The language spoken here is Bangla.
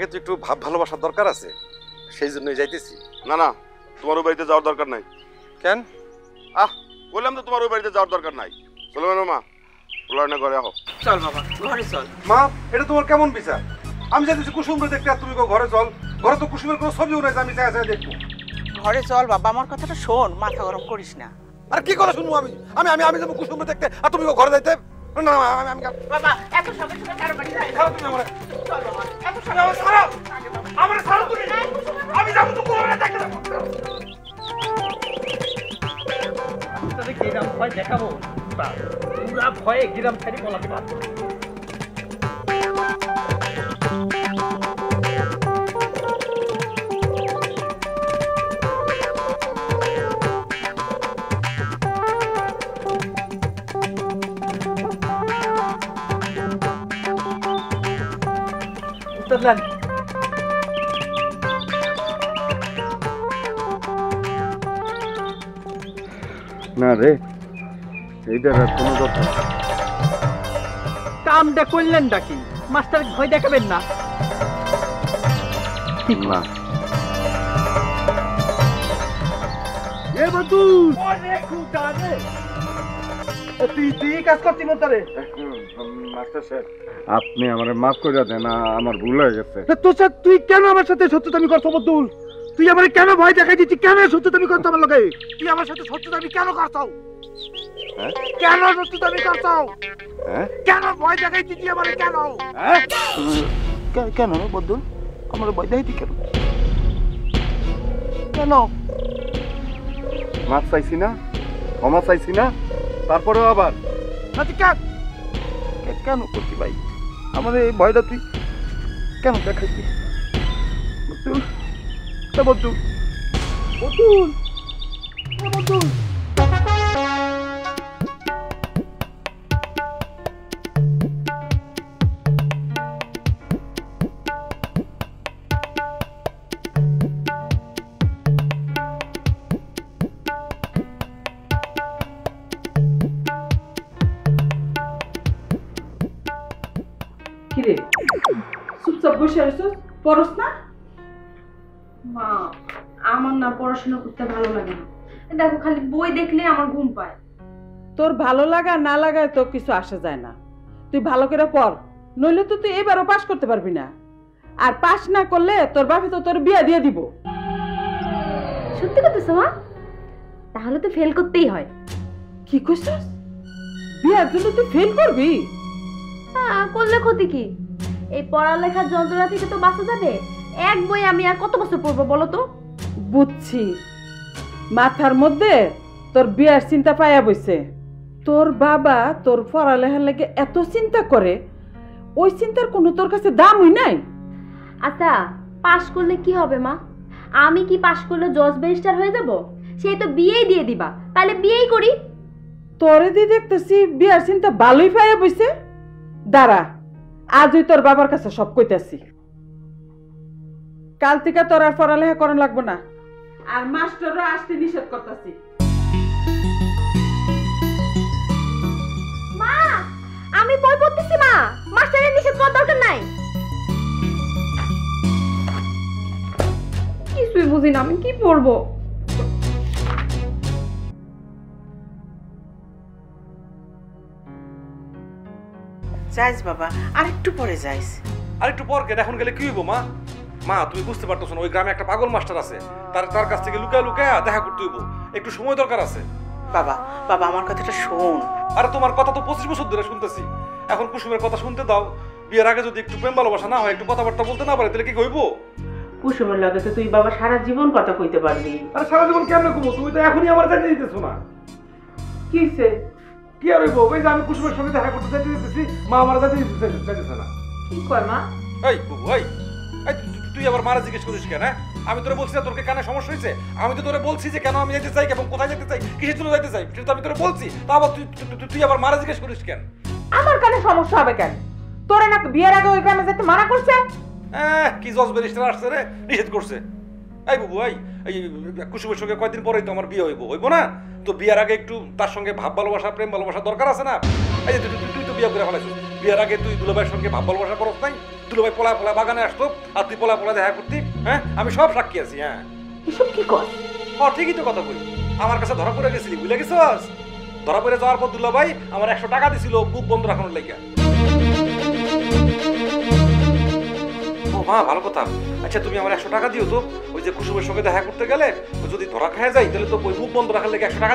কিন্তু একটু ভাব ভালোবাসার দরকার আছে, সেই জন্যই যাইতেছি। না না, তোমার ওই বাড়িতে যাওয়ার দরকার নাই। কেন? বললাম তো তোমার ওই বাড়িতে যাওয়ার দরকার নাই। চলো মা, না ঘরে আহো। চল বাবা ঘরে চল। মা, এটা তোমার কেমন বিচার? আমি যাইতেছি কুসুমরে দেখতে, আর তুমি ঘরে চল। ঘরে তো কুসুমের কোনো ছবিও নাই যে আমি চাই দেখবো। ঘরে চল বাবা, আমার কথাটা শোন, মাথা গরম করিস না। আর কি কথা শুনবো আমি? আমি আমি আমি যাবো কুসুমরে দেখতে, আর তুমি ঘরে যাইতে? না আমি আমি বাবা এত সকাল সকাল কারো বাড়ি যাই না। তুমি আমার চল বাবা, এত সকাল ছাড়ো, আমার ছাড়ো তুমি। আমি যাবো তো কুসুমরে দেখতে। আপনাদের গ্রাম ভয় দেখাবো, পুরা ভয়ে গ্রাম ছাড়ি পলাতে পারবো। উত্তরলান না রে, এইটার আর কোনো কথা। কামটা করলেন ডাকি, মাস্টার ভয় দেখাবেন না। না আপনি আমার মাফ করে দেন, আমার ভুল হয়ে গেছে। তুই কেন আমার সাথে শত্রুতামি করছো বদুল? তুই আমার কেন ভয় দেখাই দিচ্ছি? কেন শত্রুতামি করছো আমার লগে? তুই আমার সাথে শত্রুতামি কেন করছো? কেন শত্রুতামি করছো? কেন ভয় দেখাই দিচ্ছি আমার? কেন কেন বদুল আমার ভয় দেখাই কেন? কেন মাফ চাইছি না, ক্ষমা চাইছি না, তারপরেও আবার কেন করছি ভাই? আমার এই ভয়টা তুই কেন দেখাইছি? বদুল বদুল বদুল বদুল কিরে চুপচাপ বসে আছো, পড়স না? মা, আমার না পড়াশোনা করতে ভালো লাগে না। দেখো খালি বই দেখলে আমার ঘুম পায়। তোর ভালো লাগা না লাগায় তো কিছু আসা যায় না। তুই ভালো করে পড়, নইলে তো তুই এবারও পাস করতে পারবি না। আর পাস না করলে তোর বাপে তো তোর বিয়ে দিয়ে দিব। সত্যি কথা মা? তাহলে তো ফেল করতেই হয়। কি কইছস? বিয়ের জন্য তুই ফেল করবি? হ্যাঁ, করলে ক্ষতি কি? এই পড়ালেখার যন্ত্রণা থেকে তো বাঁচা যাবে। এক বই আমি আর কত বছর পড়বো বলো তো? বুঝছি, মাথার মধ্যে তোর বিয়ের চিন্তা পাইয়া বইছে। তোর বাবা তোর পড়ালেখার লাগে এত চিন্তা করে, ওই চিন্তার কোনো তোর কাছে দামই নাই। আচ্ছা, পাশ করলে কি হবে মা? আমি কি পাশ করলে জজ ব্যারিস্টার হয়ে যাব? সেই তো বিয়েই দিয়ে দিবা, তাহলে বিয়েই করি। তোরে দিয়ে দেখতেছি বিয়ার চিন্তা ভালোই পাইয়া বইছে। দাঁড়া, আজই তোর বাবার কাছে সব কইতাছি। কাল থেকে তোর আর পড়ালেখা করানো লাগবো না, আর মাস্টারও আসতে নিষেধ করতেছি। মা, আমি বই পড়তেছি মা, মাস্টারের নিষেধ করার দরকার নাই। কিছুই বুঝি না, আমি কি পড়বো? যাইস বাবা, আর একটু পরে যাইস। আর একটু পর কেন, এখন গেলে কি হইব মা? মা তুমি বুঝতে পারতেছো না, ওই গ্রামে একটা পাগল মাস্টার আছে, তার কাছ থেকে লুকায় লুকায় দেখা করতে হইব। একটু সময় দরকার আছে। বাবা বাবা আমার কথাটা শোন। আরে তোমার কথা তো 25 বছর ধরে শুনতেছি, এখন কুসুমের কথা শুনতে দাও। বিয়ের আগে যদি একটু প্রেম ভালোবাসা না হয়, একটু কথাবার্তা বলতে না পারে, তাহলে কি হইব? কুসুমের লগে তো তুই বাবা সারা জীবন কথা কইতে পারবি। আরে সারা জীবন কেমনে কমো? তুমি তো এখনই আমার জানিয়ে দিতেছো না। কিসে কি আর হইব? ওই যে আমি কুসুমের সঙ্গে দেখা করতে চাইতে দিতেছি, মা আমার জানিয়ে চাইতেছে না। কি কয় মা? এই বাবু, তুই আবার মারা জিজ্ঞেস করিস কেন? আমি তোরে বলছি না তোর কানে সমস্যা হয়েছে? আমি তো তোরে বলছি যে কেন আমি যেতে চাই এবং কোথায় যেতে চাই, কিসের জন্য যেতে চাই, সেটা তো আমি তোরে বলছি। তা আবার তুই আবার মারা জিজ্ঞেস করিস কেন? আমার কানে সমস্যা হবে কেন? তোরে না বিয়ের আগে ওই গ্রামে যেতে মানা করছে? কি জজ ব্যারিস্টার আসছে রে, নিষেধ করছে। এই বাবু, এই কুসুমের সঙ্গে কয়েকদিন পরেই তো আমার বিয়ে হইব না? তো বিয়ের আগে একটু তার সঙ্গে ভাব ভালোবাসা, প্রেম ভালোবাসা দরকার আছে না? এই যে তুই তো বিয়ে করে ফেলাইছিস, বিয়ের আগে তুই দুলাভাইয়ের সঙ্গে ভাব ভালোবাসা করস নাই? দুলাভাই পলা পলা বাগানে আসতো আর তুই পলা পলা দেখা করতি, হ্যাঁ? আমি সব সাক্ষী আছি, হ্যাঁ। এসব কি কর? ঠিকই তো কথা বলি। আমার কাছে ধরা পড়ে গেছিলি, বুঝলে গেছস? ধরা পড়ে যাওয়ার পর দুলাভাই আমার 100 টাকা দিছিল বুক বন্ধ রাখানোর লাগিয়া। ও মা, ভালো কথা। আচ্ছা তুমি আমার 100 টাকা দিও তো, ওই যে কুসুমের সঙ্গে দেখা করতে গেলে যদি ধরা খাওয়া যায় তাহলে তো ওই মুখ বন্ধ রাখার লেগে 100 টাকা